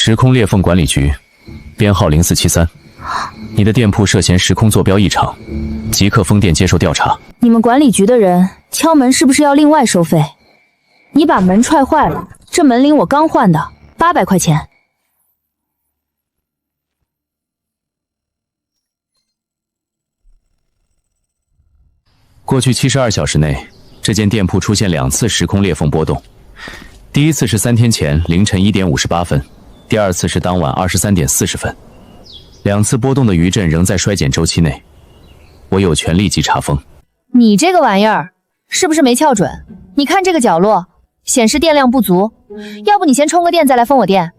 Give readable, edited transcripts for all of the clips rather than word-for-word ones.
时空裂缝管理局，编号0473，你的店铺涉嫌时空坐标异常，即刻封店接受调查。你们管理局的人敲门是不是要另外收费？你把门踹坏了，这门铃我刚换的，800块钱。过去72小时内，这间店铺出现2次时空裂缝波动。第一次是3天前凌晨1点58分，第二次是当晚23点40分。2次波动的余震仍在衰减周期内，我有权立即查封。你这个玩意儿是不是没撬准？你看这个角落显示电量不足，要不你先充个电再来封我店。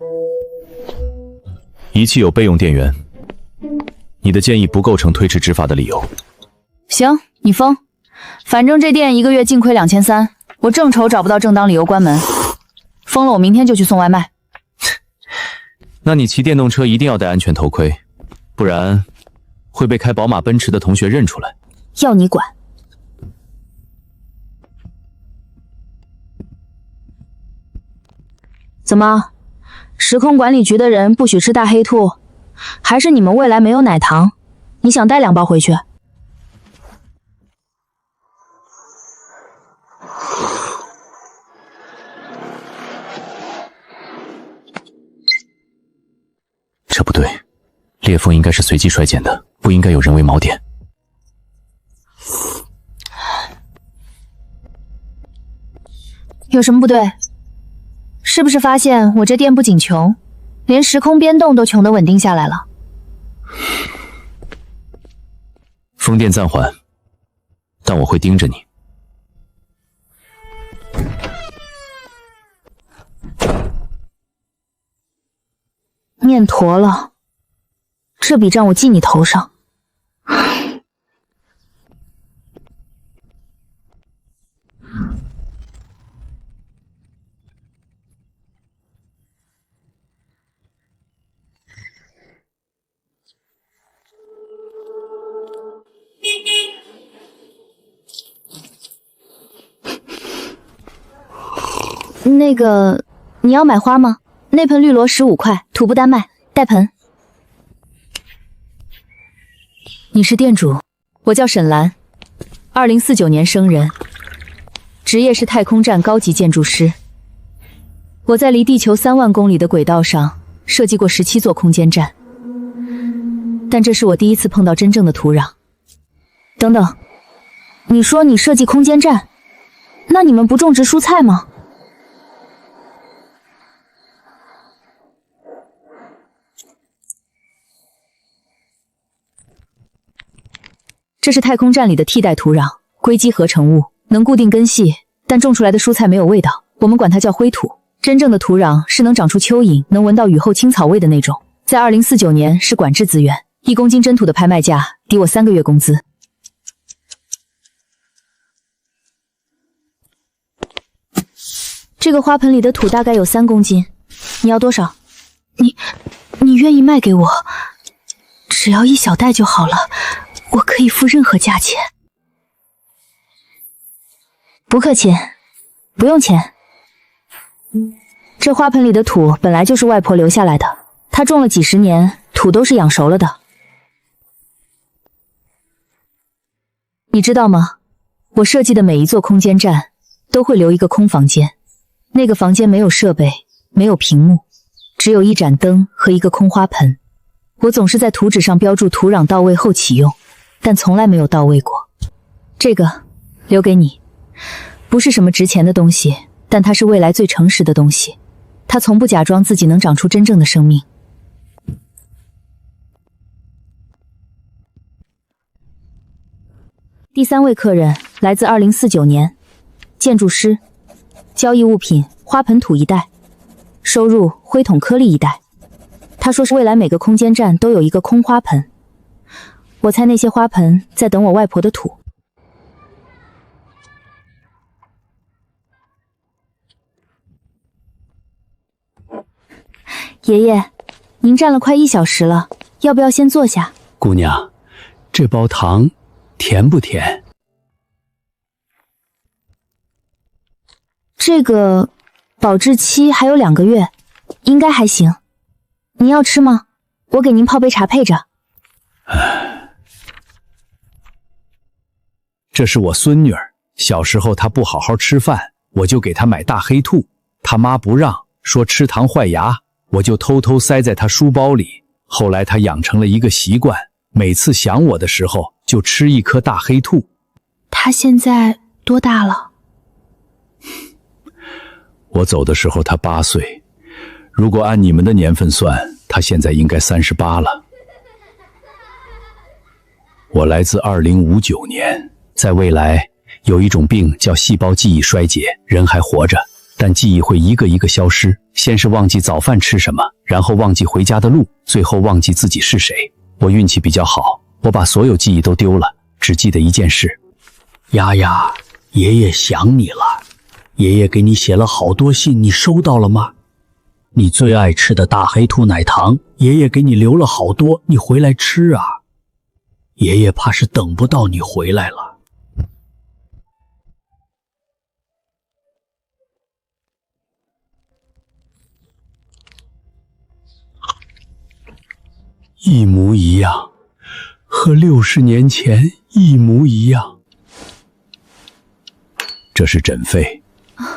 仪器有备用电源，你的建议不构成推迟执法的理由。行，你封，反正这店1个月净亏2300，我正愁找不到正当理由关门。封了，我明天就去送外卖。那你骑电动车一定要戴安全头盔，不然会被开宝马奔驰的同学认出来。要你管。怎么，时空管理局的人不许吃大黑兔，还是你们未来没有奶糖？你想带2包回去？这不对，裂缝应该是随机衰减的，不应该有人为锚点。有什么不对？是不是发现我这店不仅穷，连时空变动都穷得稳定下来了？封店暂缓，但我会盯着你。面坨了，这笔账我记你头上。那个，你要买花吗？那盆绿萝15块，土不单卖，带盆。你是店主，我叫沈兰，2049年生人，职业是太空站高级建筑师。我在离地球3万公里的轨道上设计过17座空间站，但这是我第一次碰到真正的土壤。等等，你说你设计空间站，那你们不种植蔬菜吗？这是太空站里的替代土壤，硅基合成物，能固定根系，但种出来的蔬菜没有味道，我们管它叫灰土。真正的土壤是能长出蚯蚓，能闻到雨后青草味的那种。在2049年是管制资源，1公斤真土的拍卖价抵我3个月工资。这个花盆里的土大概有3公斤，你要多少？你愿意卖给我，只要1小袋就好了。我可以付任何价钱。不客气，不用钱。这花盆里的土本来就是外婆留下来的，她种了几十年，土都是养熟了的。你知道吗？我设计的每一座空间站都会留一个空房间，那个房间没有设备，没有屏幕，只有1盏灯和一个空花盆。我总是在图纸上标注土壤到位后启用，但从来没有到位过。这个留给你，不是什么值钱的东西，但它是未来最诚实的东西。它从不假装自己能长出真正的生命。第3位客人来自2049年，建筑师，交易物品花盆土1袋，收入灰桶颗粒1袋。他说是未来每个空间站都有一个空花盆，我猜那些花盆在等我外婆的土。爷爷，您站了快1小时了，要不要先坐下？姑娘，这包糖甜不甜？这个保质期还有2个月，应该还行。您要吃吗？我给您泡杯茶配着。这是我孙女儿，小时候她不好好吃饭，我就给她买大黑兔，她妈不让，说吃糖坏牙，我就偷偷塞在她书包里。后来她养成了一个习惯，每次想我的时候就吃一颗大黑兔。她现在多大了？我走的时候她8岁，如果按你们的年份算，她现在应该38了。我来自2059年，在未来有一种病叫细胞记忆衰竭，人还活着，但记忆会一个一个消失，先是忘记早饭吃什么，然后忘记回家的路，最后忘记自己是谁。我运气比较好，我把所有记忆都丢了，只记得一件事。丫丫，爷爷想你了，爷爷给你写了好多信，你收到了吗？你最爱吃的大黑兔奶糖，爷爷给你留了好多，你回来吃啊。爷爷怕是等不到你回来了。一模一样，和60年前一模一样。这是诊费，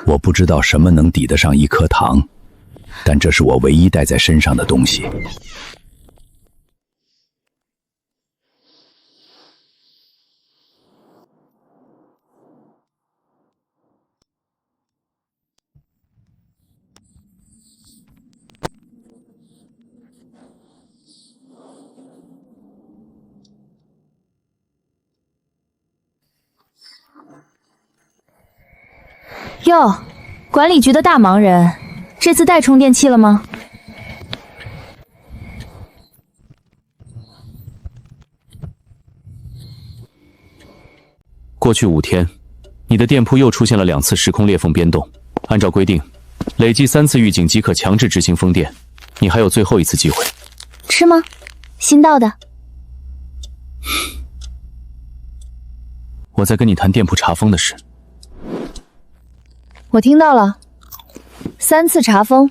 我不知道什么能抵得上1颗糖，但这是我唯一带在身上的东西。哟，管理局的大忙人，这次带充电器了吗？过去5天，你的店铺又出现了2次时空裂缝变动。按照规定，累计3次预警即可强制执行封店。你还有最后一次机会。吃吗？新到的。我在跟你谈店铺查封的事。我听到了，3次查封，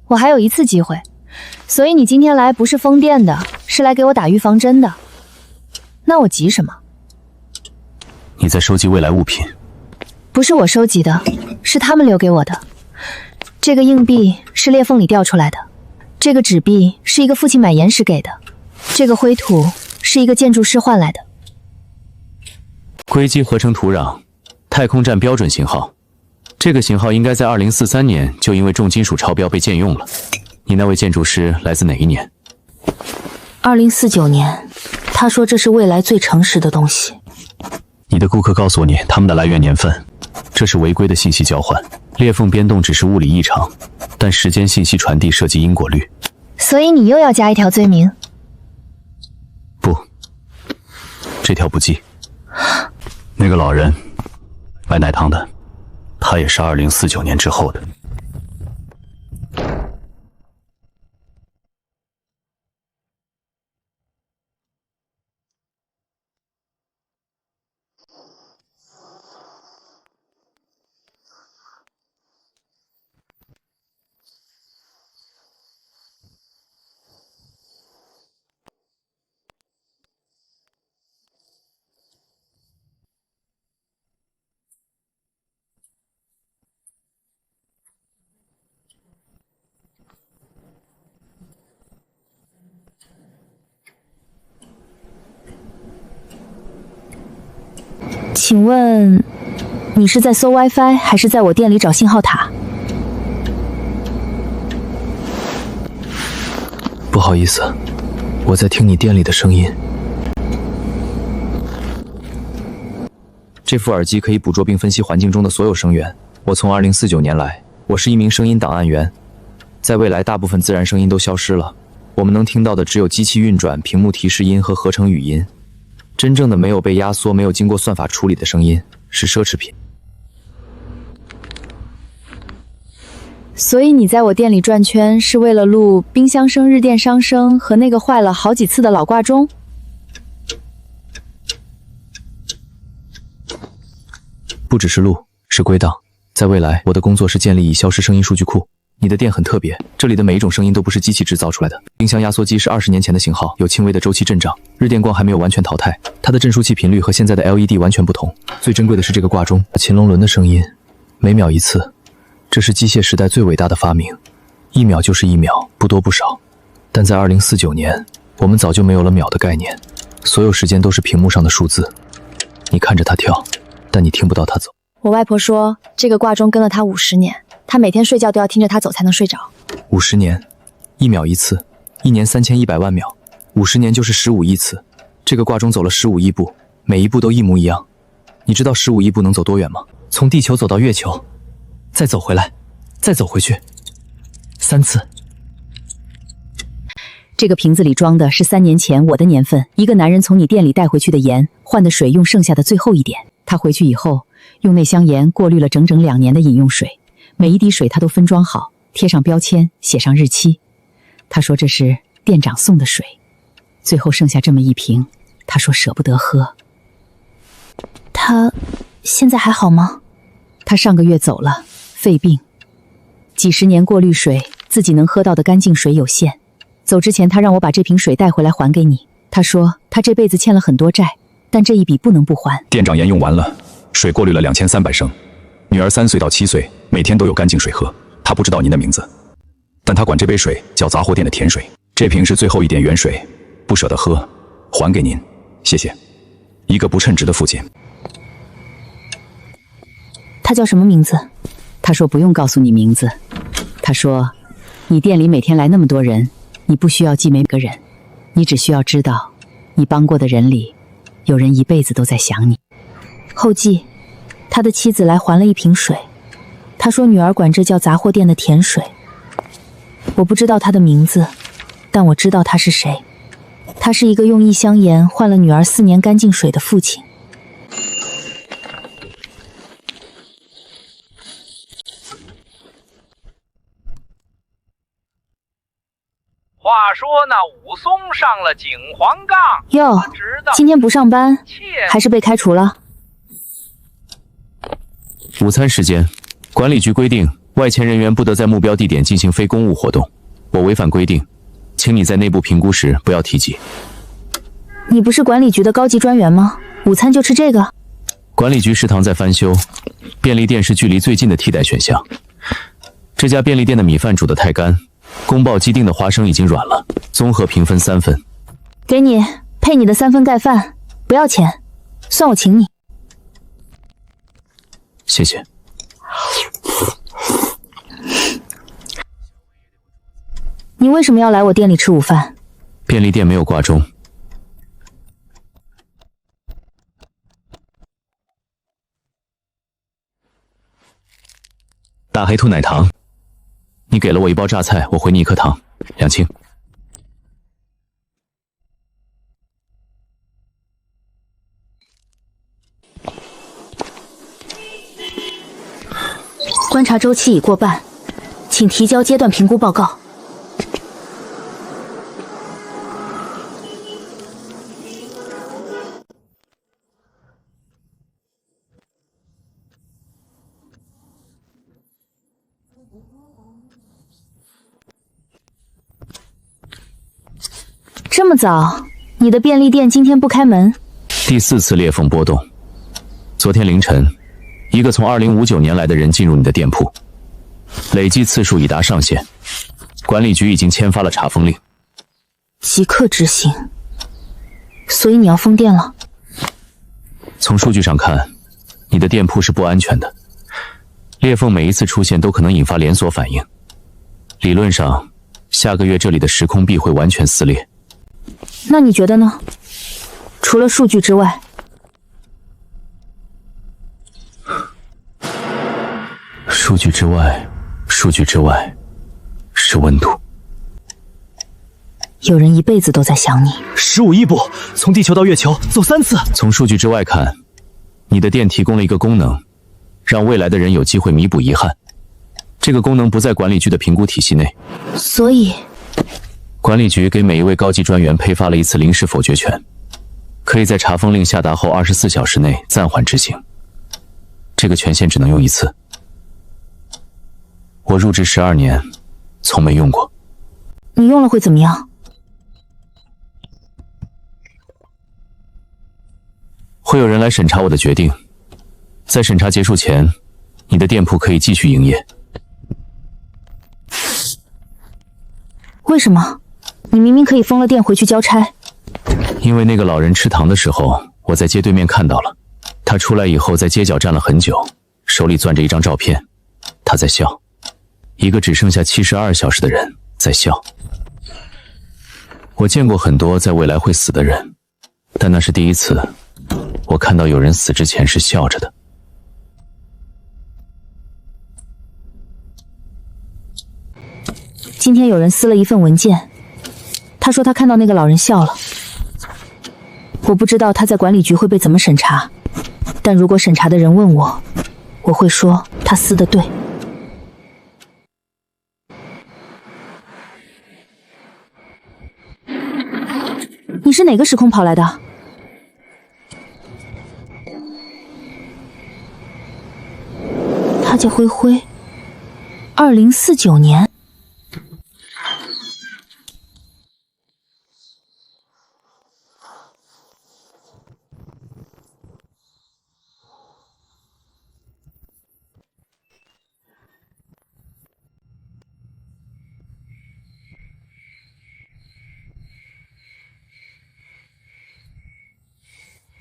我还有1次机会，所以你今天来不是封店的，是来给我打预防针的。那我急什么？你在收集未来物品？不是我收集的，是他们留给我的。这个硬币是裂缝里掉出来的，这个纸币是一个父亲买岩石给的，这个灰土是一个建筑师换来的。硅基合成土壤，太空站标准型号。这个型号应该在2043年就因为重金属超标被禁用了。你那位建筑师来自哪一年？2049年。他说这是未来最诚实的东西。你的顾客告诉我他们的来源年份，这是违规的信息交换。裂缝变动只是物理异常，但时间信息传递涉及因果律。所以你又要加一条罪名？不，这条不记。那个老人卖奶糖的，他也是2049年之后的。请问，你是在搜 WiFi 还是在我店里找信号塔？不好意思，我在听你店里的声音。这副耳机可以捕捉并分析环境中的所有声源。我从2049年来，我是一名声音档案员。在未来，大部分自然声音都消失了，我们能听到的只有机器运转、屏幕提示音和合成语音。真正的没有被压缩、没有经过算法处理的声音是奢侈品。所以你在我店里转圈是为了录冰箱声、日电商声和那个坏了好几次的老挂钟？不只是录，是归档。在未来，我的工作是建立已消失声音数据库，你的店很特别，这里的每一种声音都不是机器制造出来的。冰箱压缩机是20年前的型号，有轻微的周期震荡，日电光还没有完全淘汰，它的振数器频率和现在的 LED 完全不同。最珍贵的是这个挂钟，擒龙轮的声音，每秒一次，这是机械时代最伟大的发明。1秒就是1秒，不多不少。但在2049年，我们早就没有了秒的概念，所有时间都是屏幕上的数字。你看着它跳，但你听不到它走。我外婆说，这个挂钟跟了她50年，她每天睡觉都要听着它走才能睡着。50年，1秒一次，1年3100万秒，50年就是15亿次。这个挂钟走了15亿步，每一步都一模一样。你知道15亿步能走多远吗？从地球走到月球，再走回来，再走回去，3次。这个瓶子里装的是3年前我的年份，一个男人从你店里带回去的盐，换的水用剩下的最后一点。他回去以后，用那箱盐过滤了整整2年的饮用水，每一滴水他都分装好，贴上标签，写上日期。他说这是店长送的水，最后剩下这么一瓶，他说舍不得喝。他现在还好吗？他上个月走了，肺病。几十年过滤水，自己能喝到的干净水有限。走之前，他让我把这瓶水带回来还给你。他说他这辈子欠了很多债，但这一笔不能不还。店长盐用完了，水过滤了2300升。女儿3岁到7岁，每天都有干净水喝。她不知道您的名字，但她管这杯水叫杂货店的甜水。这瓶是最后一点原水，不舍得喝，还给您，谢谢。一个不称职的父亲。他叫什么名字？他说不用告诉你名字。他说你店里每天来那么多人，你不需要记每个人，你只需要知道你帮过的人里有人一辈子都在想你。后记，他的妻子来还了一瓶水，他说女儿管这叫杂货店的甜水。我不知道他的名字，但我知道他是谁。他是一个用1箱盐换了女儿4年干净水的父亲。话说那武松上了景皇岗，哟，今天不上班，还是被开除了？午餐时间，管理局规定，外签人员不得在目标地点进行非公务活动。我违反规定，请你在内部评估时不要提及。你不是管理局的高级专员吗？午餐就吃这个？管理局食堂在翻修，便利店是距离最近的替代选项。这家便利店的米饭煮得太干，宫爆鸡丁的花生已经软了，综合评分3分。给你，配你的3份盖饭，不要钱，算我请你。谢谢。你为什么要来我店里吃午饭？便利店没有挂钟。大黑兔奶糖，你给了我1包榨菜，我回你1颗糖，2清。观察周期已过半，请提交阶段评估报告。这么早，你的便利店今天不开门？第4次裂缝波动。昨天凌晨，一个从2059年来的人进入你的店铺，累计次数已达上限。管理局已经签发了查封令，即刻执行。所以你要封店了？从数据上看，你的店铺是不安全的。裂缝每一次出现都可能引发连锁反应。理论上，下个月这里的时空壁会完全撕裂。那你觉得呢？除了数据之外，数据之外，是温度。有人一辈子都在想你。15亿步，从地球到月球走3次。从数据之外看，你的店提供了一个功能，让未来的人有机会弥补遗憾。这个功能不在管理局的评估体系内，所以管理局给每一位高级专员配发了1次临时否决权，可以在查封令下达后24小时内暂缓执行。这个权限只能用1次。我入职12年，从没用过。你用了会怎么样？会有人来审查我的决定，在审查结束前，你的店铺可以继续营业。为什么？你明明可以封了店回去交差。因为那个老人吃糖的时候，我在街对面看到了。他出来以后，在街角站了很久，手里攥着一张照片，他在笑。一个只剩下72小时的人在笑。我见过很多在未来会死的人，但那是第一次，我看到有人死之前是笑着的。今天有人撕了一份文件，他说他看到那个老人笑了。我不知道他在管理局会被怎么审查，但如果审查的人问我，我会说他撕得对。你是哪个时空跑来的？他叫灰灰，2049年。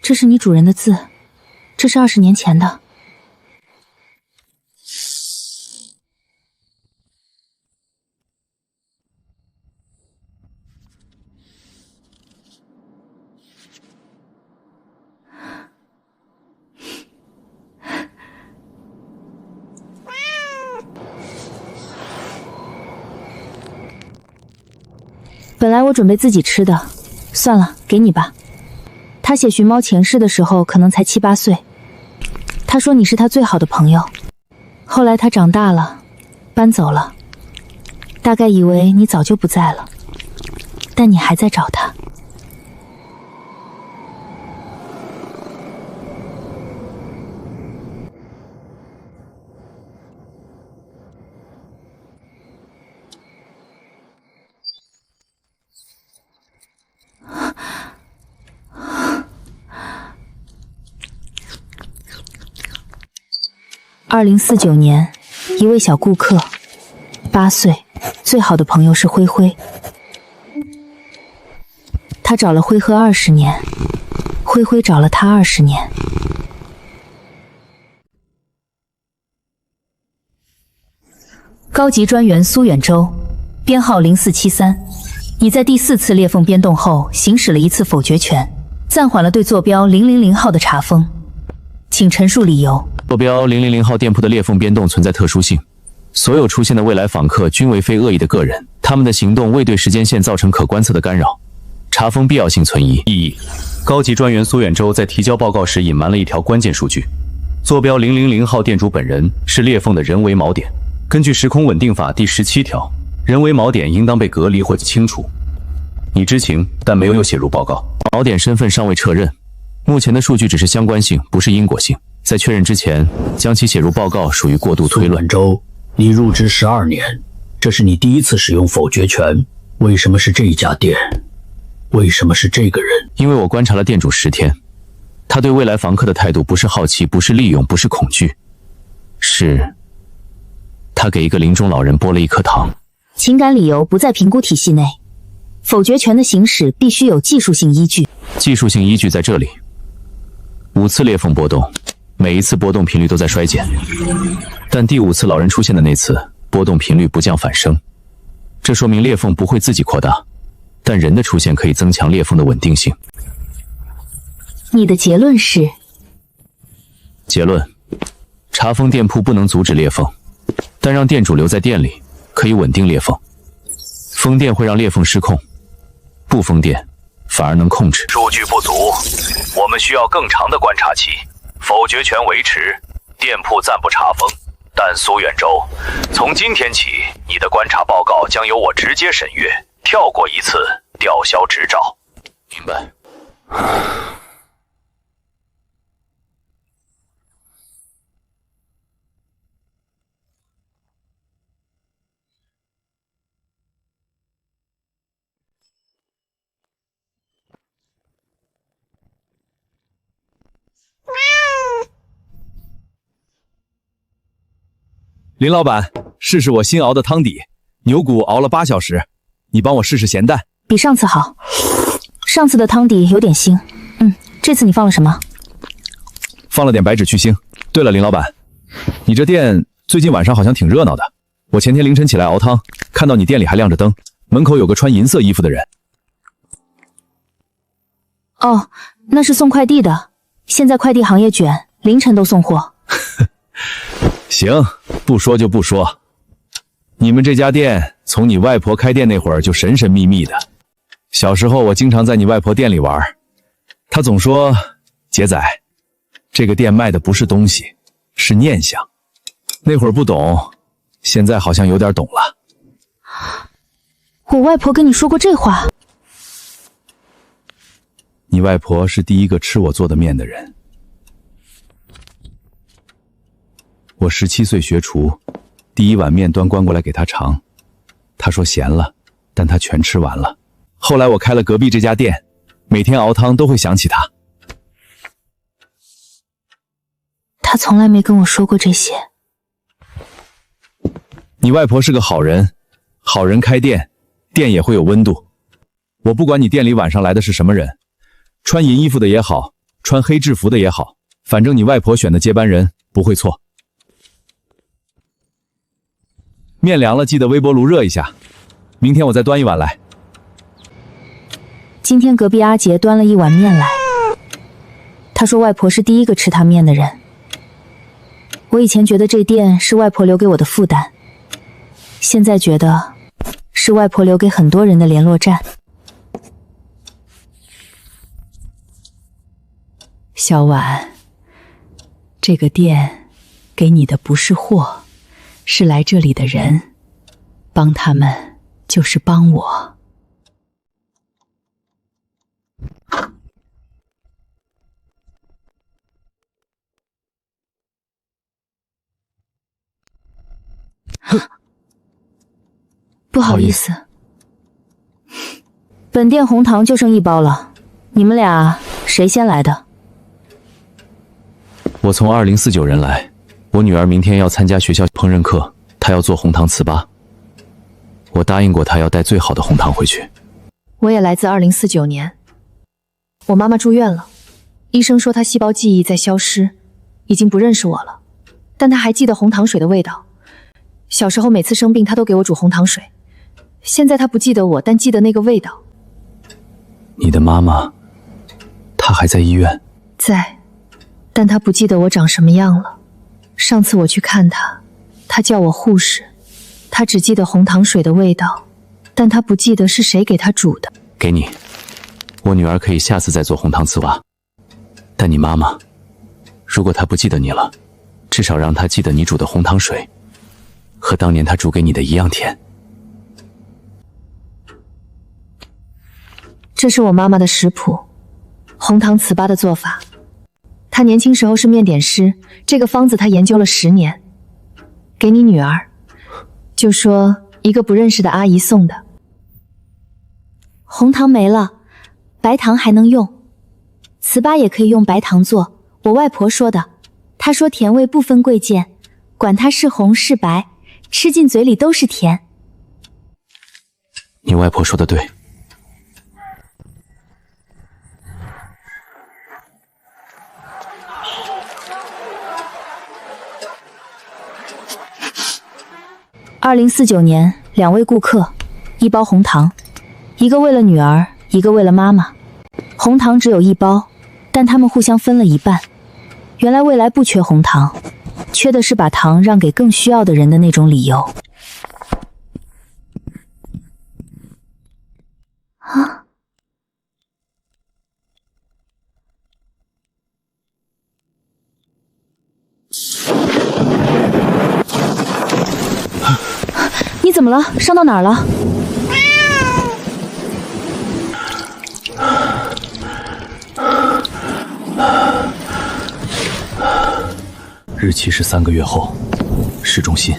这是你主人的字，这是20年前的。本来我准备自己吃的，算了，给你吧。他写寻猫前世的时候可能才7、8岁，他说你是他最好的朋友。后来他长大了，搬走了，大概以为你早就不在了，但你还在找他。2049年，一位小顾客，8岁，最好的朋友是灰灰。他找了灰灰20年，灰灰找了他20年。高级专员苏远洲，编号0473。你在第4次裂缝编动后，行使了一次否决权，暂缓了对坐标000号的查封，请陈述理由。坐标000号店铺的裂缝编动存在特殊性，所有出现的未来访客均为非恶意的个人，他们的行动未对时间线造成可观测的干扰，查封必要性存疑。高级专员苏远洲在提交报告时隐瞒了一条关键数据：坐标000号店主本人是裂缝的人为锚点。根据时空稳定法第17条，人为锚点应当被隔离或清除。你知情，但没有写入报告。锚点身份尚未确认，目前的数据只是相关性，不是因果性。在确认之前，将其写入报告属于过度推论。苏远洲，你入职12年，这是你第一次使用否决权，为什么是这家店？为什么是这个人？因为我观察了店主10天，他对未来房客的态度不是好奇，不是利用，不是恐惧，是他给一个临终老人剥了一颗糖。情感理由不在评估体系内，否决权的行使必须有技术性依据。技术性依据在这里：5次裂缝波动，每一次波动频率都在衰减，但第5次老人出现的那次，波动频率不降反升，这说明裂缝不会自己扩大，但人的出现可以增强裂缝的稳定性。你的结论是？结论：查封店铺不能阻止裂缝，但让店主留在店里可以稳定裂缝。封店会让裂缝失控，不封店反而能控制。数据不足，我们需要更长的观察期。否决权维持，店铺暂不查封。但苏远洲，从今天起，你的观察报告将由我直接审阅，跳过一次吊销执照。明白。林老板，试试我新熬的汤底，牛骨熬了8小时，你帮我试试咸淡。比上次好，上次的汤底有点腥。这次你放了什么？放了点白芷去腥。对了，林老板，你这店最近晚上好像挺热闹的。我前天凌晨起来熬汤，看到你店里还亮着灯，门口有个穿银色衣服的人。哦，那是送快递的。现在快递行业卷，凌晨都送货。行，不说就不说。你们这家店从你外婆开店那会儿就神神秘秘的。小时候我经常在你外婆店里玩，她总说：“杰仔，这个店卖的不是东西，是念想。”那会儿不懂，现在好像有点懂了。我外婆跟你说过这话？你外婆是第一个吃我做的面的人。我17岁学厨，第一碗面端关过来给她尝，她说咸了，但她全吃完了。后来我开了隔壁这家店，每天熬汤都会想起她。她从来没跟我说过这些。你外婆是个好人，好人开店，店也会有温度。我不管你店里晚上来的是什么人，穿银衣服的也好，穿黑制服的也好，反正你外婆选的接班人不会错。面凉了记得微波炉热一下，明天我再端一碗来。今天隔壁阿杰端了一碗面来，他说外婆是第一个吃他面的人。我以前觉得这店是外婆留给我的负担，现在觉得是外婆留给很多人的联络站。小婉，这个店给你的不是货，是来这里的人，帮他们就是帮我。不好意思，本店红糖就剩1包了，你们俩谁先来的？我从2049人来，我女儿明天要参加学校烹饪课，她要做红糖糍粑。我答应过她要带最好的红糖回去。我也来自2049年，我妈妈住院了，医生说她细胞记忆在消失，已经不认识我了，但她还记得红糖水的味道。小时候每次生病，她都给我煮红糖水。现在她不记得我，但记得那个味道。你的妈妈，她还在医院？在，但她不记得我长什么样了。上次我去看她，她叫我护士，她只记得红糖水的味道，但她不记得是谁给她煮的。给你，我女儿可以下次再做红糖糍粑。但你妈妈，如果她不记得你了，至少让她记得你煮的红糖水，和当年她煮给你的一样甜。这是我妈妈的食谱，红糖糍粑的做法。她年轻时候是面点师，这个方子她研究了10年。给你女儿，就说一个不认识的阿姨送的。红糖没了，白糖还能用。糍粑也可以用白糖做，我外婆说的。她说甜味不分贵贱，管它是红是白，吃进嘴里都是甜。你外婆说的对。2049年，2位顾客，1包红糖，一个为了女儿，一个为了妈妈。红糖只有1包，但他们互相分了一半。原来未来不缺红糖，缺的是把糖让给更需要的人的那种理由。啊！你怎么了？伤到哪儿了？日期是3个月后，市中心。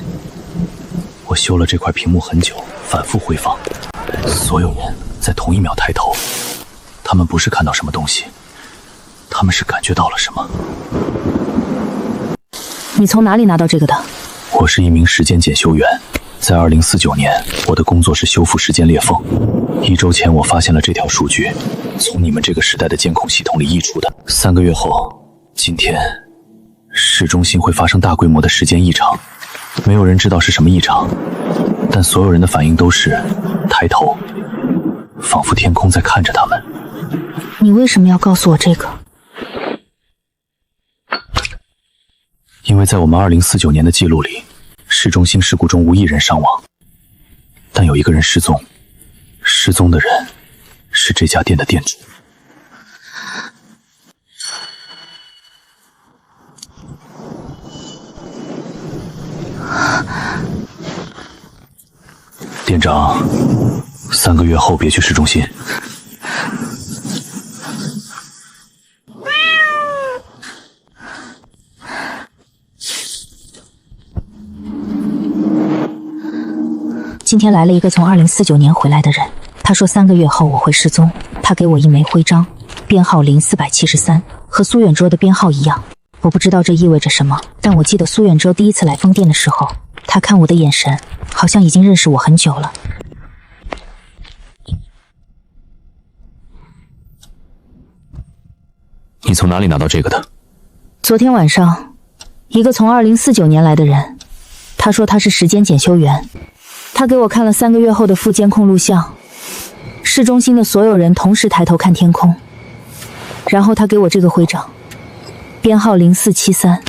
我修了这块屏幕很久，反复回放，所有人在同一秒抬头。他们不是看到什么东西，他们是感觉到了什么。你从哪里拿到这个的？我是一名时间检修员，在2049年，我的工作是修复时间裂缝。1周前，我发现了这条数据，从你们这个时代的监控系统里溢出的。3个月后，今天，市中心会发生大规模的时间异常，没有人知道是什么异常，但所有人的反应都是抬头，仿佛天空在看着他们。你为什么要告诉我这个？因为在我们2049年的记录里，市中心事故中无一人伤亡，但有一个人失踪，失踪的人是这家店的店主。店长，3个月后别去市中心。今天来了一个从2049年回来的人，他说3个月后我会失踪。他给我一枚徽章，编号0473，和苏远洲的编号一样。我不知道这意味着什么，但我记得苏远洲第一次来丰店的时候，他看我的眼神好像已经认识我很久了。你从哪里拿到这个的？昨天晚上，一个从2049年来的人，他说他是时间检修员。他给我看了3个月后的副监控录像，市中心的所有人同时抬头看天空，然后他给我这个徽章，编号0473。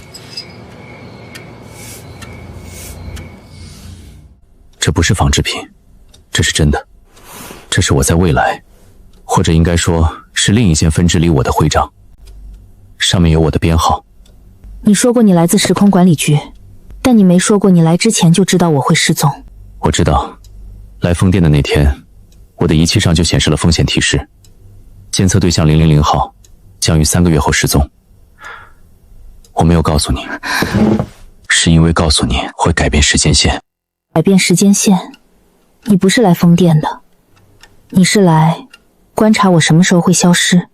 这不是仿制品，这是真的。这是我在未来，或者应该说是另一线分支里我的徽章，上面有我的编号。你说过你来自时空管理局，但你没说过你来之前就知道我会失踪。我知道，来丰店的那天，我的仪器上就显示了风险提示，监测对象000号将于3个月后失踪。我没有告诉你，是因为告诉你会改变时间线。改变时间线？你不是来丰店的，你是来观察我什么时候会消失。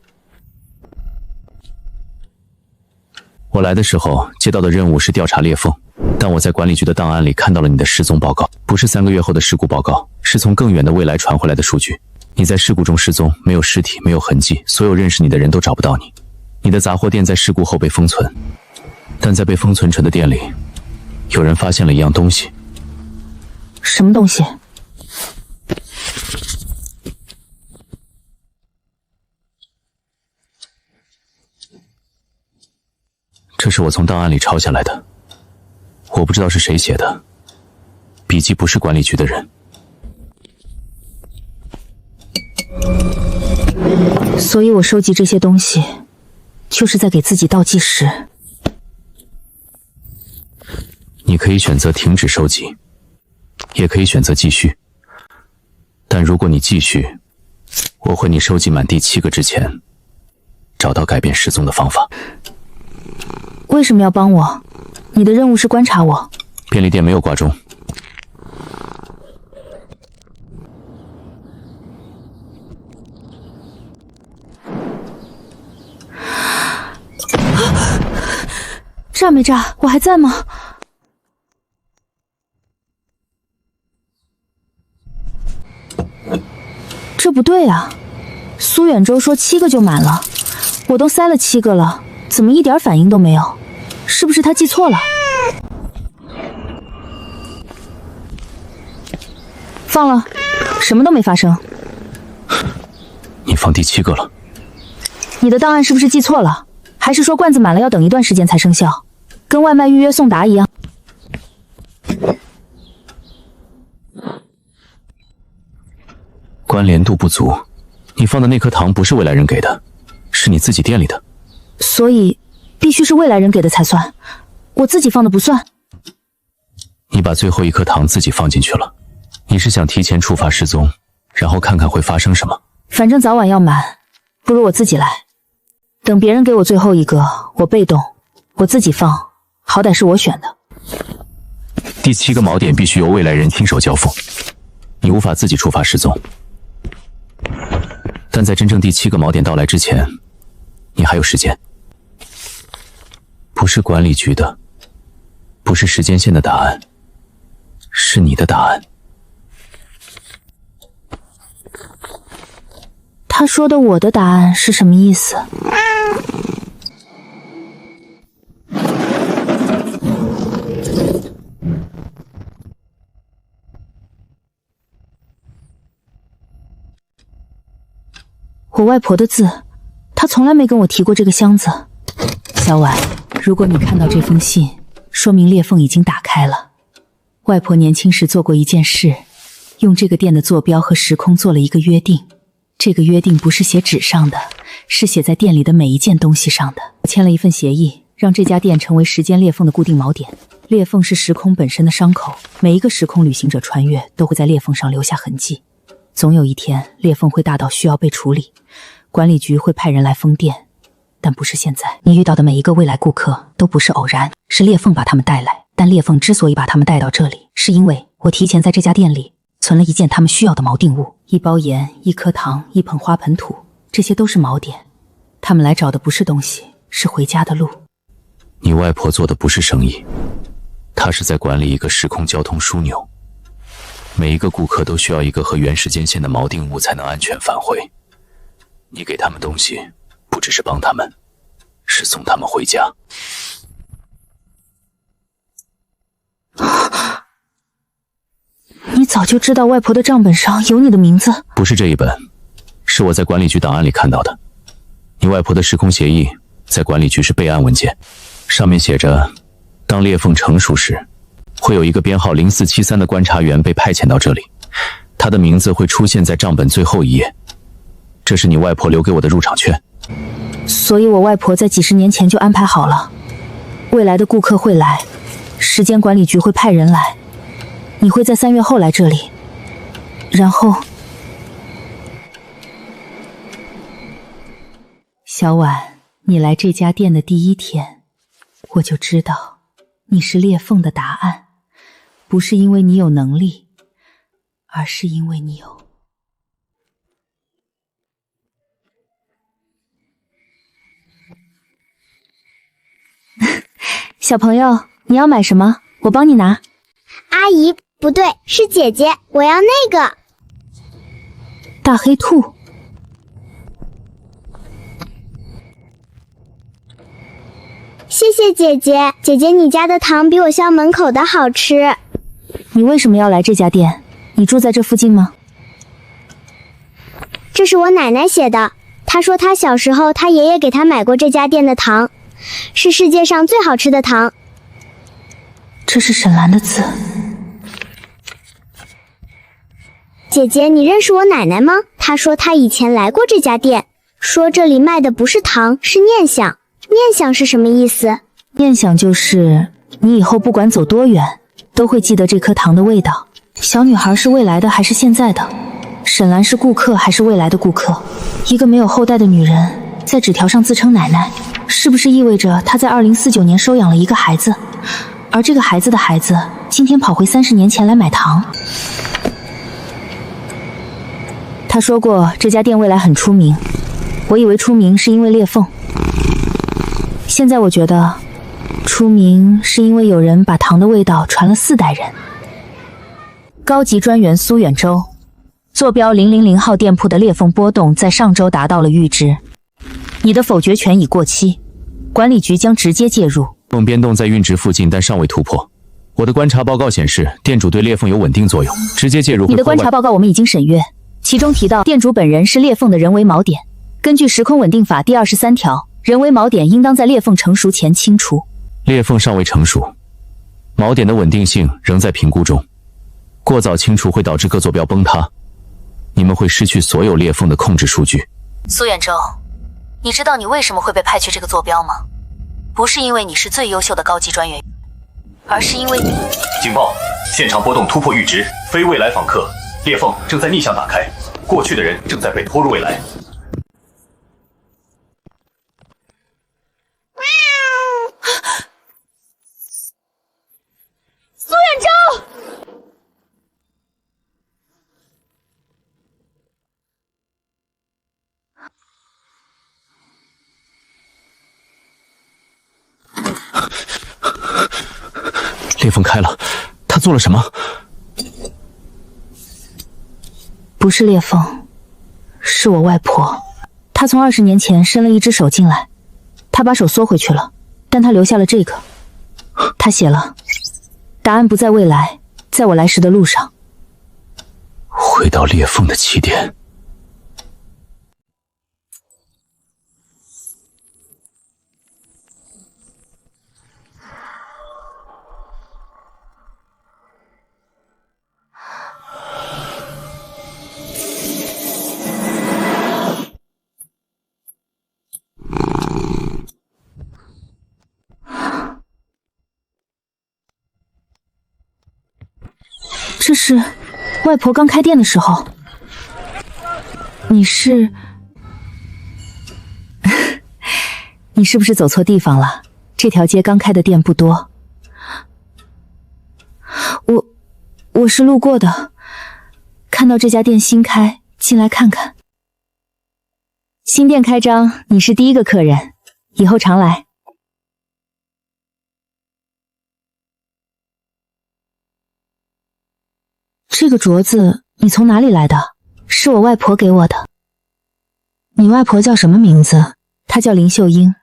我来的时候接到的任务是调查裂缝，但我在管理局的档案里看到了你的失踪报告，不是3个月后的事故报告，是从更远的未来传回来的数据。你在事故中失踪，没有尸体，没有痕迹，所有认识你的人都找不到你。你的杂货店在事故后被封存，但在被封存着的店里，有人发现了一样东西。什么东西？这是我从档案里抄下来的，我不知道是谁写的，笔记不是管理局的人。所以我收集这些东西，就是在给自己倒计时。你可以选择停止收集，也可以选择继续。但如果你继续，我会你收集满第7个之前，找到改变失踪的方法。为什么要帮我？你的任务是观察我。便利店没有挂钟。炸没炸？我还在吗？这不对啊！苏远洲说7个就满了，我都塞了7个了，怎么一点反应都没有？是不是他记错了？放了，什么都没发生。你放第7个了。你的档案是不是记错了？还是说罐子满了要等一段时间才生效，跟外卖预约送达一样？关联度不足，你放的那颗糖不是未来人给的，是你自己店里的。所以必须是未来人给的才算，我自己放的不算。你把最后一颗糖自己放进去了，你是想提前触发失踪，然后看看会发生什么？反正早晚要满，不如我自己来。等别人给我最后一个，我被动，我自己放，好歹是我选的。第7个锚点必须由未来人亲手交付，你无法自己触发失踪。但在真正第7个锚点到来之前，你还有时间。不是管理局的，不是时间线的答案，是你的答案。他说的我的答案是什么意思？我外婆的字，她从来没跟我提过这个箱子。小婉，如果你看到这封信，说明裂缝已经打开了。外婆年轻时做过一件事，用这个店的坐标和时空做了一个约定。这个约定不是写纸上的，是写在店里的每一件东西上的。我签了一份协议，让这家店成为时间裂缝的固定锚点。裂缝是时空本身的伤口，每一个时空旅行者穿越都会在裂缝上留下痕迹。总有一天，裂缝会大到需要被处理，管理局会派人来封店，但不是现在。你遇到的每一个未来顾客都不是偶然，是裂缝把他们带来。但裂缝之所以把他们带到这里，是因为我提前在这家店里存了一件他们需要的锚定物，一包盐，一颗糖，一捧花盆土，这些都是锚点。他们来找的不是东西，是回家的路。你外婆做的不是生意，她是在管理一个时空交通枢纽。每一个顾客都需要一个和原时间线的锚定物才能安全返回。你给他们东西，不只是帮他们，是送他们回家。你早就知道外婆的账本上有你的名字？不是这一本，是我在管理局档案里看到的。你外婆的时空协议在管理局是备案文件，上面写着，当裂缝成熟时，会有一个编号0473的观察员被派遣到这里，他的名字会出现在账本最后一页。这是你外婆留给我的入场券。所以我外婆在几十年前就安排好了，未来的顾客会来，时间管理局会派人来，你会在3月后来这里，然后……小婉，你来这家店的第一天，我就知道你是裂缝的答案，不是因为你有能力，而是因为你有……小朋友，你要买什么？我帮你拿。阿姨，不对，是姐姐，我要那个。大黑兔。谢谢姐姐，姐姐你家的糖比我校门口的好吃。你为什么要来这家店？你住在这附近吗？这是我奶奶写的，她说她小时候她爷爷给她买过这家店的糖，是世界上最好吃的糖。这是沈兰的字。姐姐，你认识我奶奶吗？她说她以前来过这家店，说这里卖的不是糖，是念想。念想是什么意思？念想就是你以后不管走多远，都会记得这颗糖的味道。小女孩是未来的还是现在的？沈兰是顾客还是未来的顾客？一个没有后代的女人在纸条上自称奶奶，是不是意味着她在2049年收养了一个孩子，而这个孩子的孩子今天跑回30年前来买糖？她说过这家店未来很出名，我以为出名是因为裂缝，现在我觉得出名是因为有人把糖的味道传了4代人。高级专员苏远洲，坐标000号店铺的裂缝波动在上周达到了阈值，你的否决权已过期，管理局将直接介入。缝边洞在阈值附近，但尚未突破。我的观察报告显示，店主对裂缝有稳定作用，直接介入会破坏。你的观察报告我们已经审阅，其中提到店主本人是裂缝的人为锚点。根据时空稳定法第23条，人为锚点应当在裂缝成熟前清除。裂缝尚未成熟，锚点的稳定性仍在评估中，过早清除会导致各坐标崩塌，你们会失去所有裂缝的控制数据。苏远洲，你知道你为什么会被派去这个坐标吗？不是因为你是最优秀的高级专员，而是因为你……警报！现场波动突破阈值，非未来访客，裂缝正在逆向打开，过去的人正在被拖入未来。苏远洲！裂缝开了，他做了什么？不是裂缝，是我外婆。她从20年前伸了一只手进来，她把手缩回去了，但她留下了这个。她写了：答案不在未来，在我来时的路上。回到裂缝的起点。这是外婆刚开店的时候。你是你是不是走错地方了？这条街刚开的店不多。我是路过的，看到这家店新开，进来看看。新店开张，你是第一个客人，以后常来。这个镯子你从哪里来的？是我外婆给我的。你外婆叫什么名字？她叫林秀英。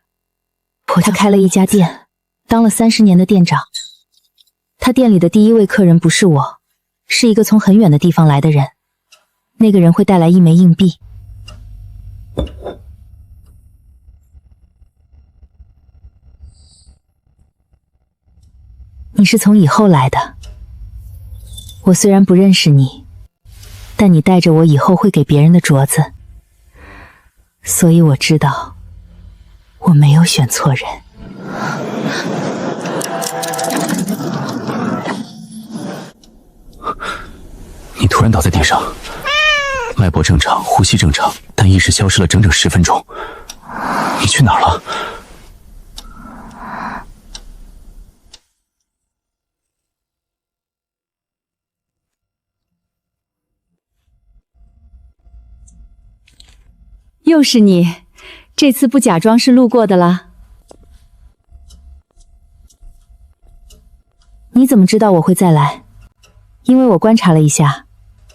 她开了一家店，当了30年的店长。她店里的第一位客人不是我，是一个从很远的地方来的人。那个人会带来1枚硬币。你是从以后来的。我虽然不认识你，但你带着我以后会给别人的镯子，所以我知道我没有选错人。你突然倒在地上，脉搏正常，呼吸正常，但意识消失了整整10分钟。你去哪儿了？又是你，这次不假装是路过的啦。你怎么知道我会再来？因为我观察了一下，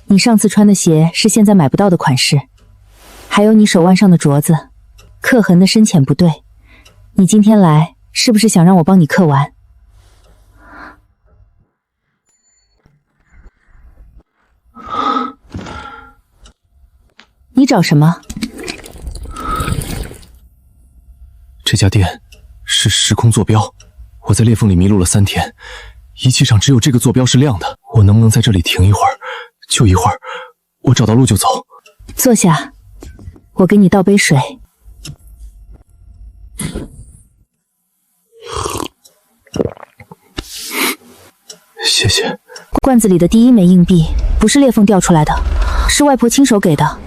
你上次穿的鞋是现在买不到的款式，还有你手腕上的镯子，刻痕的深浅不对。你今天来，是不是想让我帮你刻完？你找什么？这家店是时空坐标，我在裂缝里迷路了3天，仪器上只有这个坐标是亮的。我能不能在这里停一会儿？就一会儿，我找到路就走。坐下，我给你倒杯水。谢谢。罐子里的第1枚硬币不是裂缝掉出来的，是外婆亲手给的。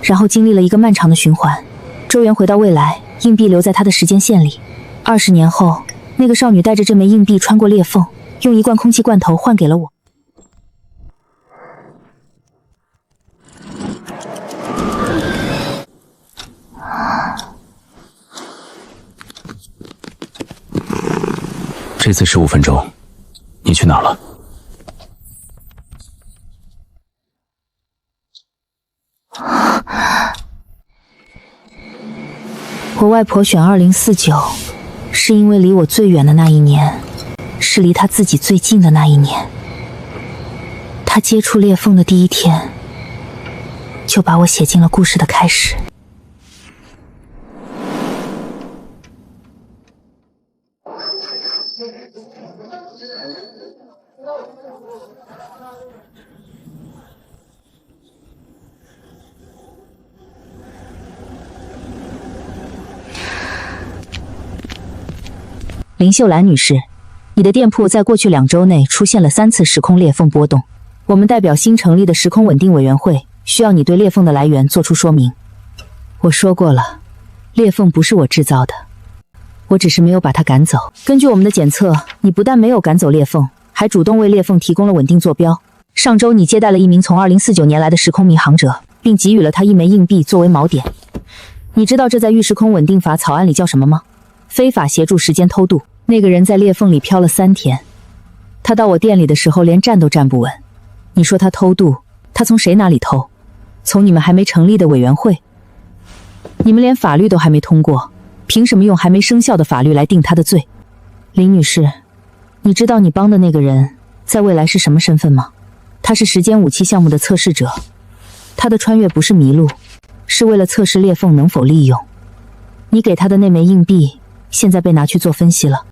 然后经历了一个漫长的循环，周元回到未来，硬币留在他的时间线里。20年后，那个少女带着这枚硬币穿过裂缝，用一罐空气罐头换给了我。这次15分钟，你去哪儿了？我外婆选2049，是因为离我最远的那一年，是离她自己最近的那一年。她接触裂缝的第1天，就把我写进了故事的开始。林秀兰女士，你的店铺在过去2周内出现了3次时空裂缝波动。我们代表新成立的时空稳定委员会，需要你对裂缝的来源做出说明。我说过了，裂缝不是我制造的，我只是没有把它赶走。根据我们的检测，你不但没有赶走裂缝，还主动为裂缝提供了稳定坐标。上周你接待了一名从2049年来的时空迷航者，并给予了他1枚硬币作为锚点。你知道这在御时空稳定法草案里叫什么吗？非法协助时间偷渡。那个人在裂缝里漂了3天，他到我店里的时候连站都站不稳。你说他偷渡，他从谁那里偷？从你们还没成立的委员会。你们连法律都还没通过，凭什么用还没生效的法律来定他的罪？林女士，你知道你帮的那个人在未来是什么身份吗？他是时间武器项目的测试者，他的穿越不是迷路，是为了测试裂缝能否利用。你给他的那枚硬币现在被拿去做分析了。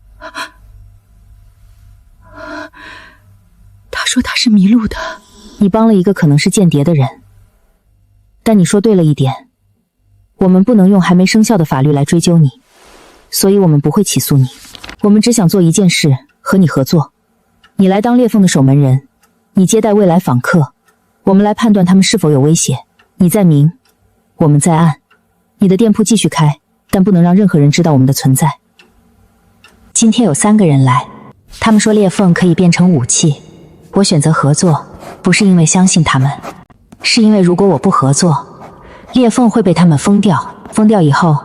他说他是迷路的。你帮了一个可能是间谍的人，但你说对了一点，我们不能用还没生效的法律来追究你，所以我们不会起诉你。我们只想做一件事，和你合作。你来当裂缝的守门人，你接待未来访客，我们来判断他们是否有威胁。你在明，我们在暗。你的店铺继续开，但不能让任何人知道我们的存在。今天有3个人来，他们说裂缝可以变成武器。我选择合作，不是因为相信他们，是因为如果我不合作，裂缝会被他们封掉。封掉以后，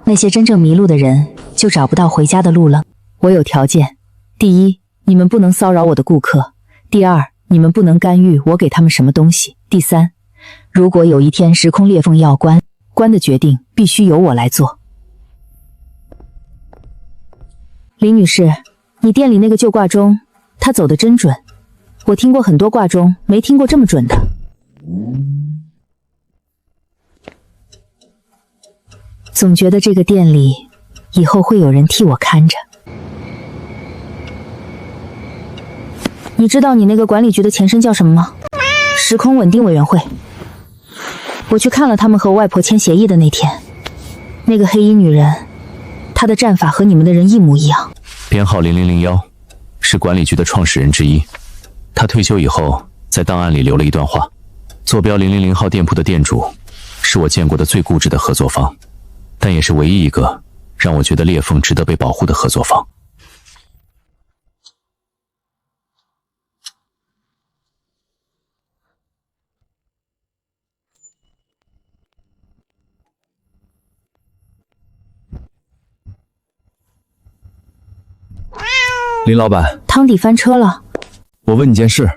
那些真正迷路的人就找不到回家的路了。我有条件：第一，你们不能骚扰我的顾客；第二，你们不能干预我给他们什么东西；第三，如果有一天时空裂缝要关的决定必须由我来做。林女士，你店里那个旧挂钟，它走得真准。我听过很多挂钟，没听过这么准的。总觉得这个店里以后会有人替我看着。你知道你那个管理局的前身叫什么吗？时空稳定委员会。我去看了他们和我外婆签协议的那天，那个黑衣女人，她的战法和你们的人一模一样。编号0001，是管理局的创始人之一。他退休以后，在档案里留了一段话：坐标000号店铺的店主，是我见过的最固执的合作方，但也是唯一一个让我觉得裂缝值得被保护的合作方。林老板，汤底翻车了。我问你件事，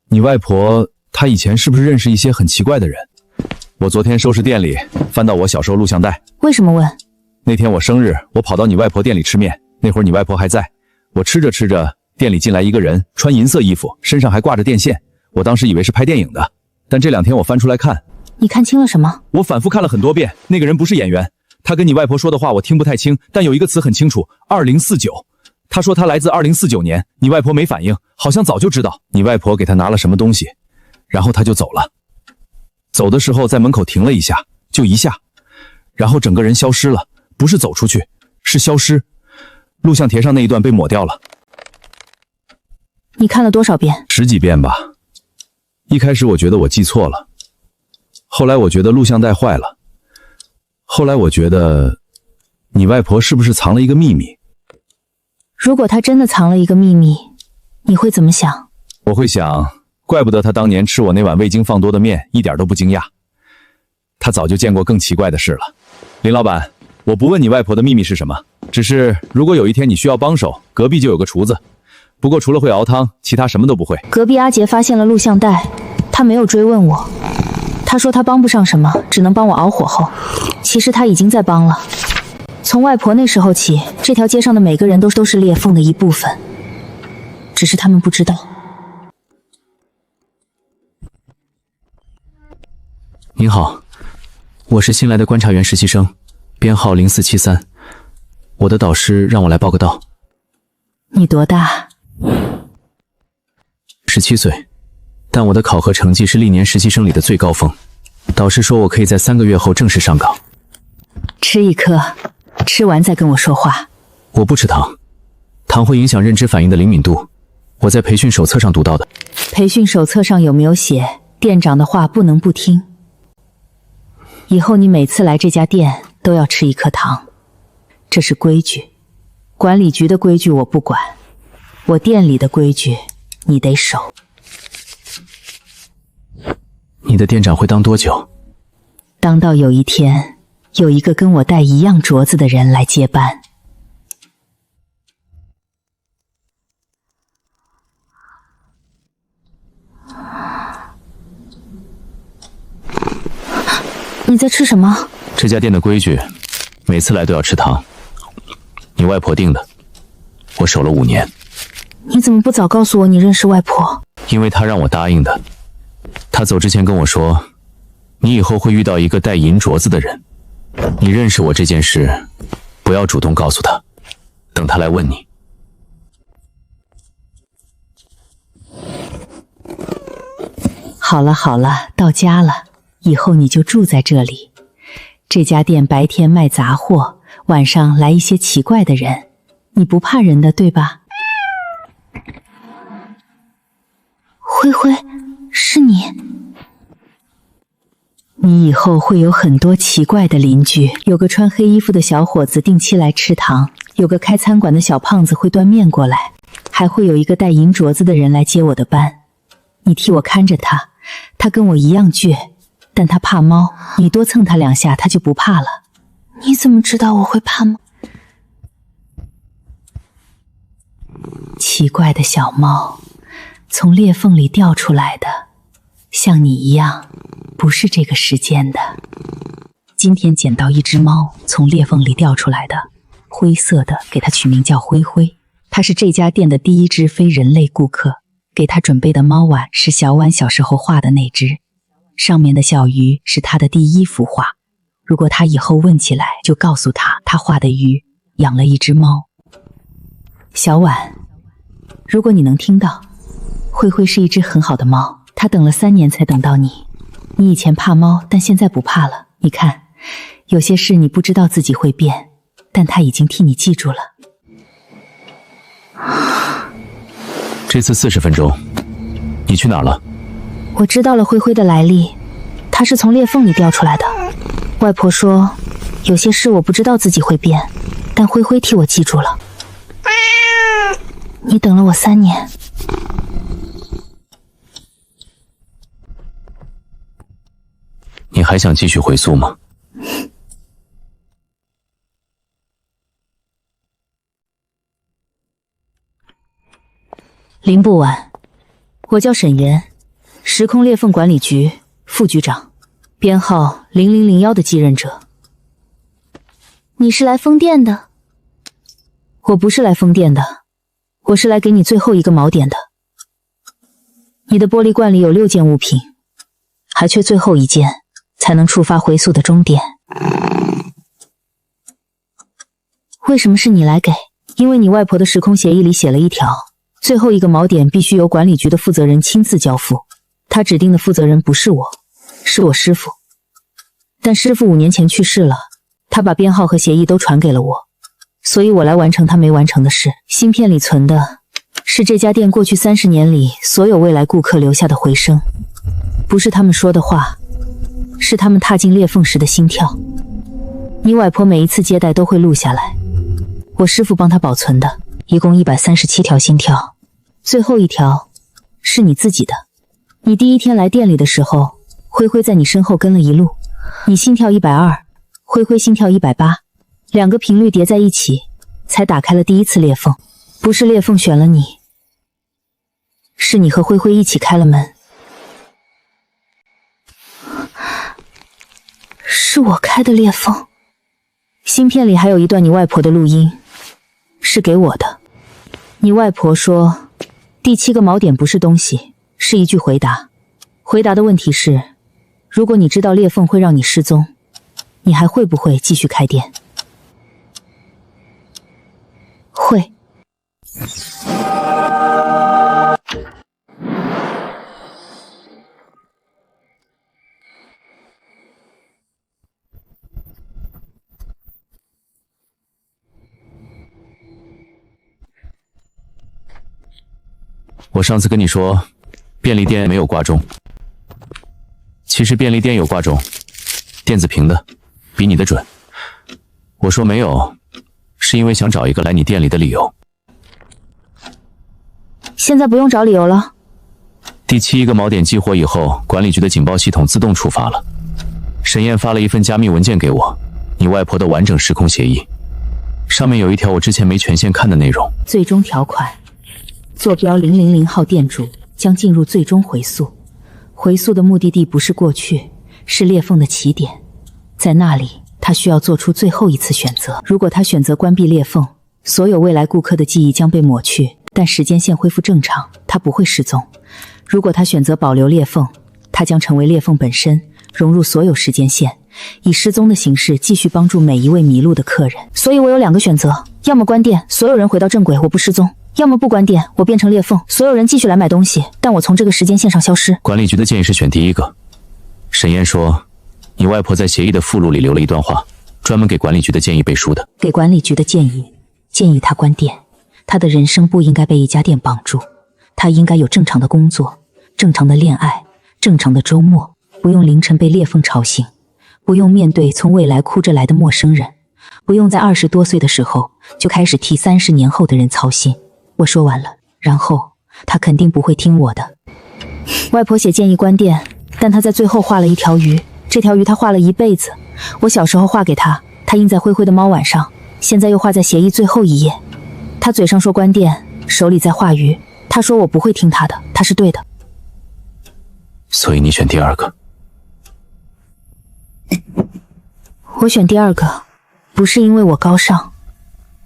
你外婆她以前是不是认识一些很奇怪的人？我昨天收拾店里，翻到我小时候录像带。为什么问？那天我生日，我跑到你外婆店里吃面，那会儿你外婆还在。我吃着吃着，店里进来一个人，穿银色衣服，身上还挂着电线。我当时以为是拍电影的，但这2天我翻出来看。你看清了什么？我反复看了很多遍，那个人不是演员。他跟你外婆说的话我听不太清，但有一个词很清楚，2049。他说他来自2049年，你外婆没反应，好像早就知道。你外婆给他拿了什么东西，然后他就走了。走的时候在门口停了一下，就一下，然后整个人消失了，不是走出去，是消失。录像帖上那一段被抹掉了。你看了多少遍？10几遍吧。一开始我觉得我记错了，后来我觉得录像带坏了，后来我觉得你外婆是不是藏了一个秘密？如果他真的藏了一个秘密，你会怎么想？我会想，怪不得他当年吃我那碗味精放多的面一点都不惊讶，他早就见过更奇怪的事了。林老板，我不问你外婆的秘密是什么，只是如果有一天你需要帮手，隔壁就有个厨子，不过除了会熬汤，其他什么都不会。隔壁阿杰发现了录像带，他没有追问我，他说他帮不上什么，只能帮我熬火候。其实他已经在帮了。从外婆那时候起，这条街上的每个人都是裂缝的一部分，只是他们不知道。您好，我是新来的观察员实习生，编号0473。我的导师让我来报个到。你多大？17岁，但我的考核成绩是历年实习生里的最高峰。导师说我可以在3个月后正式上岗。吃一颗，吃完再跟我说话。我不吃糖，糖会影响认知反应的灵敏度。我在培训手册上读到的。培训手册上有没有写店长的话不能不听？以后你每次来这家店都要吃1颗糖，这是规矩。管理局的规矩我不管，我店里的规矩你得守。你的店长会当多久？当到有一天有一个跟我戴一样镯子的人来接班。你在吃什么？这家店的规矩，每次来都要吃糖。你外婆定的，我守了5年。你怎么不早告诉我你认识外婆？因为她让我答应的。她走之前跟我说，你以后会遇到一个戴银镯子的人。你认识我这件事，不要主动告诉他，等他来问你。好了好了，到家了，以后你就住在这里。这家店白天卖杂货，晚上来一些奇怪的人，你不怕人的对吧？灰灰，是你。你以后会有很多奇怪的邻居，有个穿黑衣服的小伙子定期来吃糖，有个开餐馆的小胖子会端面过来，还会有一个戴银镯子的人来接我的班。你替我看着他，他跟我一样倔，但他怕猫，你多蹭他2下他就不怕了。你怎么知道我会怕猫？奇怪的小猫，从裂缝里掉出来的，像你一样不是这个时间的。今天捡到一只猫从裂缝里掉出来的，灰色的，给它取名叫灰灰。它是这家店的第1只非人类顾客，给它准备的猫碗是小婉小时候画的那只，上面的小鱼是它的第1幅画。如果它以后问起来，就告诉他他画的鱼养了一只猫。小婉，如果你能听到，灰灰是一只很好的猫，它等了3年才等到你。你以前怕猫，但现在不怕了。你看，有些事你不知道自己会变，但它已经替你记住了。这次40分钟，你去哪儿了？我知道了灰灰的来历，它是从裂缝里掉出来的。外婆说，有些事我不知道自己会变，但灰灰替我记住了。你等了我3年。你还想继续回溯吗？林不晚，我叫沈岩，时空裂缝管理局副局长，编号0001的继任者。你是来封店的？我不是来封店的，我是来给你最后一个锚点的。你的玻璃罐里有6件物品，还缺最后1件，才能触发回溯的终点。为什么是你来给？因为你外婆的时空协议里写了一条，最后一个锚点必须由管理局的负责人亲自交付。他指定的负责人不是我，是我师父。但师父5年前去世了，他把编号和协议都传给了我，所以我来完成他没完成的事。芯片里存的是这家店过去30年里所有未来顾客留下的回声，不是他们说的话，是他们踏进裂缝时的心跳。你外婆每一次接待都会录下来，我师父帮她保存的，一共137条心跳，最后一条是你自己的。你第1天来店里的时候，灰灰在你身后跟了一路，你心跳120，灰灰心跳180，2个频率叠在一起，才打开了第1次裂缝。不是裂缝选了你，是你和灰灰一起开了门。是我开的裂缝。芯片里还有一段你外婆的录音，是给我的。你外婆说，第7个锚点不是东西，是一句回答。回答的问题是，如果你知道裂缝会让你失踪，你还会不会继续开店？会。我上次跟你说，便利店没有挂钟，其实便利店有挂钟，电子屏的，比你的准。我说没有，是因为想找一个来你店里的理由。现在不用找理由了。第7个锚点激活以后，管理局的警报系统自动触发了。沈燕发了一份加密文件给我，你外婆的完整时空协议，上面有一条我之前没权限看的内容。最终条款，坐标000号店主将进入最终回溯，回溯的目的地不是过去，是裂缝的起点。在那里，他需要做出最后一次选择。如果他选择关闭裂缝，所有未来顾客的记忆将被抹去，但时间线恢复正常，他不会失踪。如果他选择保留裂缝，他将成为裂缝本身，融入所有时间线，以失踪的形式继续帮助每一位迷路的客人。所以我有2个选择，要么关店，所有人回到正轨，我不失踪；要么不关店，我变成裂缝，所有人继续来买东西，但我从这个时间线上消失。管理局的建议是选第一个。沈燕说，你外婆在协议的附录里留了一段话，专门给管理局的建议背书的。给管理局的建议他关店，他的人生不应该被一家店绑住，他应该有正常的工作，正常的恋爱，正常的周末，不用凌晨被裂缝吵醒，不用面对从未来哭着来的陌生人，不用在20多岁的时候就开始替30年后的人操心。我说完了，然后他肯定不会听我的。外婆写建议关店，但她在最后画了一条鱼，这条鱼她画了一辈子。我小时候画给她，她印在灰灰的猫碗上，现在又画在协议最后一页。她嘴上说关店，手里在画鱼。她说我不会听她的，她是对的。所以你选第2个。我选第2个，不是因为我高尚，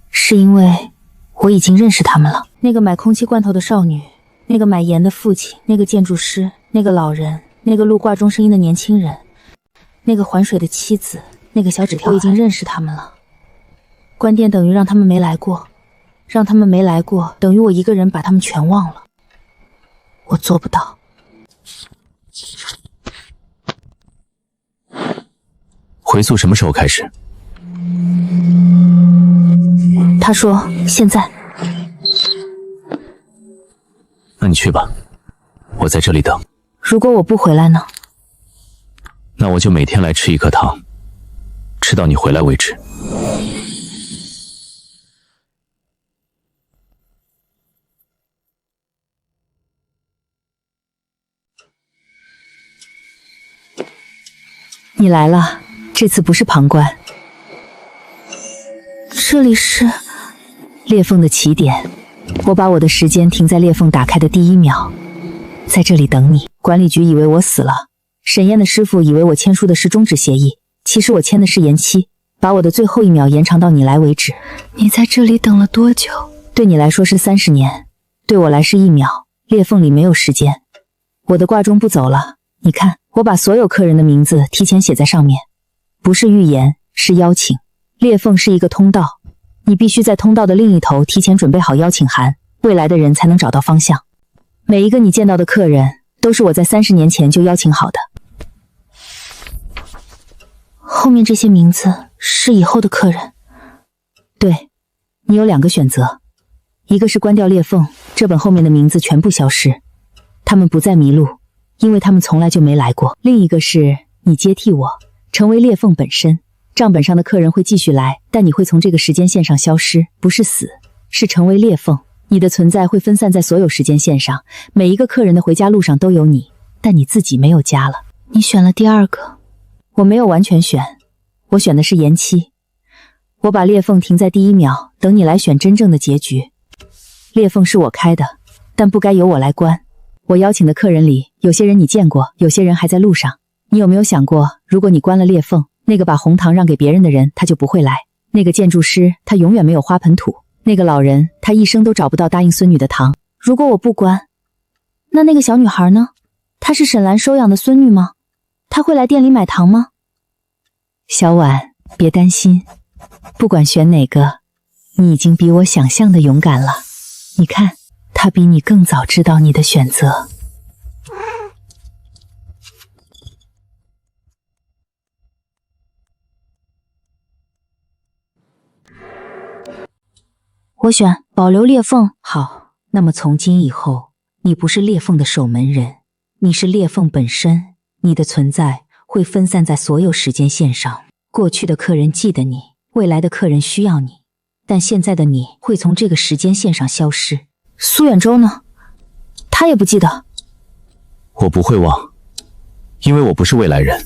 是因为我已经认识他们了。那个买空气罐头的少女，那个买盐的父亲，那个建筑师，那个老人，那个路挂钟声音的年轻人，那个还水的妻子，那个小纸条，我已经认识他们了。关店等于让他们没来过，让他们没来过等于我一个人把他们全忘了。我做不到。回溯什么时候开始？他说现在。那你去吧，我在这里等。如果我不回来呢？那我就每天来吃1颗糖，吃到你回来为止。你来了，这次不是旁观。这里是裂缝的起点，我把我的时间停在裂缝打开的第1秒，在这里等你。管理局以为我死了，沈燕的师傅以为我签署的是终止协议，其实我签的是延期，把我的最后1秒延长到你来为止。你在这里等了多久？对你来说是30年，对我来是1秒。裂缝里没有时间，我的挂钟不走了。你看，我把所有客人的名字提前写在上面，不是预言，是邀请。裂缝是一个通道，你必须在通道的另一头提前准备好邀请函，未来的人才能找到方向。每一个你见到的客人都是我在30年前就邀请好的。后面这些名字是以后的客人。对，你有2个选择，一个是关掉裂缝，这本后面的名字全部消失，他们不再迷路，因为他们从来就没来过。另一个是你接替我，成为裂缝本身，账本上的客人会继续来，但你会从这个时间线上消失，不是死，是成为裂缝。你的存在会分散在所有时间线上，每一个客人的回家路上都有你，但你自己没有家了。你选了第2个。我没有完全选，我选的是延期。我把裂缝停在第1秒，等你来选真正的结局。裂缝是我开的，但不该由我来关。我邀请的客人里，有些人你见过，有些人还在路上。你有没有想过，如果你关了裂缝，那个把红糖让给别人的人，他就不会来。那个建筑师，他永远没有花盆土。那个老人，他一生都找不到答应孙女的糖。如果我不关，那个小女孩呢？她是沈兰收养的孙女吗？她会来店里买糖吗？小婉，别担心，不管选哪个，你已经比我想象的勇敢了。你看，她比你更早知道你的选择。我选保留裂缝。好，那么从今以后，你不是裂缝的守门人，你是裂缝本身。你的存在会分散在所有时间线上，过去的客人记得你，未来的客人需要你，但现在的你会从这个时间线上消失。苏远洲呢？他也不记得。我不会忘，因为我不是未来人，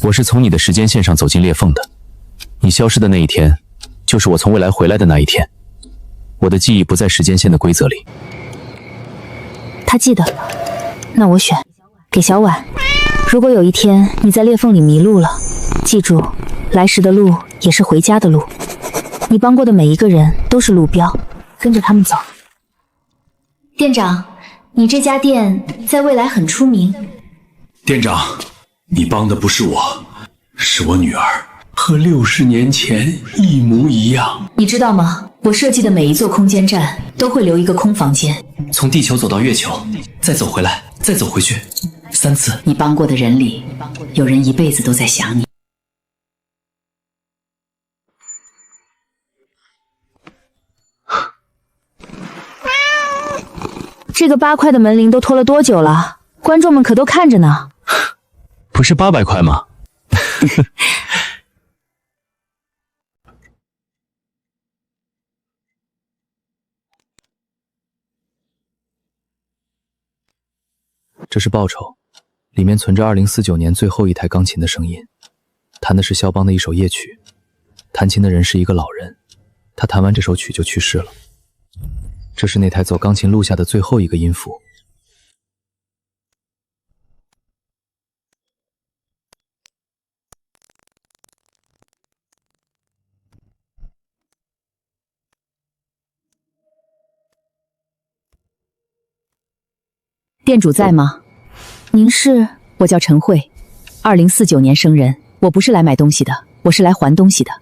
我是从你的时间线上走进裂缝的。你消失的那一天，就是我从未来回来的那一天。我的记忆不在时间线的规则里。他记得，那我选给小婉。如果有一天你在裂缝里迷路了，记住，来时的路也是回家的路。你帮过的每一个人都是路标，跟着他们走。店长，你这家店在未来很出名。店长，你帮的不是我，是我女儿，和60年前一模一样。你知道吗？我设计的每一座空间站都会留一个空房间。从地球走到月球，再走回来，再走回去，3次。你帮过的人里，有人一辈子都在想你。这个8块的门铃都拖了多久了？观众们可都看着呢。不是800块吗？这是报酬，里面存着2049年最后一台钢琴的声音，弹的是肖邦的一首夜曲，弹琴的人是一个老人，他弹完这首曲就去世了。这是那台走钢琴录下的最后一个音符。店主在吗？您是？我叫陈慧，2049年生人。我不是来买东西的，我是来还东西的。